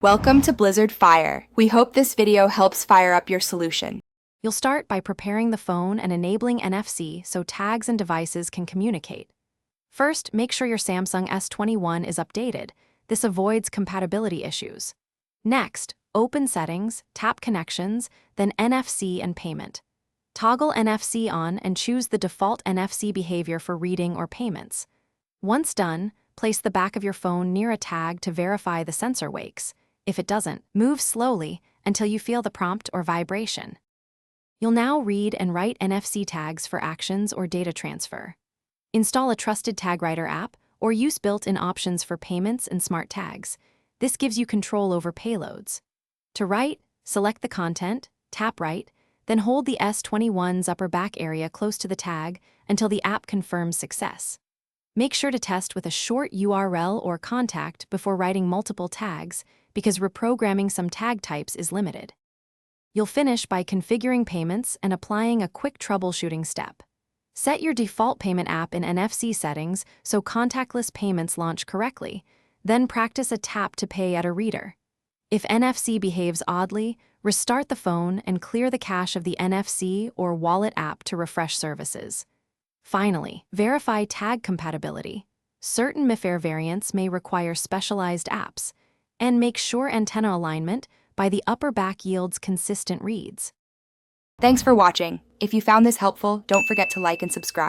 Welcome to Blizzard Fire. We hope this video helps fire up your solution. You'll start by preparing the phone and enabling NFC so tags and devices can communicate. First, make sure your Samsung S21 is updated. This avoids compatibility issues. Next, open Settings, tap Connections, then NFC and Payment. Toggle NFC on and choose the default NFC behavior for reading or payments. Once done, place the back of your phone near a tag to verify the sensor wakes. If it doesn't, move slowly until you feel the prompt or vibration. You'll now read and write NFC tags for actions or data transfer. Install a trusted tag writer app or use built-in options for payments and smart tags. This gives you control over payloads. To write, select the content, tap Write, then hold the S21's upper back area close to the tag until the app confirms success. Make sure to test with a short URL or contact before writing multiple tags, because reprogramming some tag types is limited. You'll finish by configuring payments and applying a quick troubleshooting step. Set your default payment app in NFC settings so contactless payments launch correctly, then practice a tap to pay at a reader. If NFC behaves oddly, restart the phone and clear the cache of the NFC or wallet app to refresh services. Finally, verify tag compatibility. Certain MIFARE variants may require specialized apps, and make sure antenna alignment by the upper back yields consistent reads. Thanks for watching. If you found this helpful, don't forget to like and subscribe.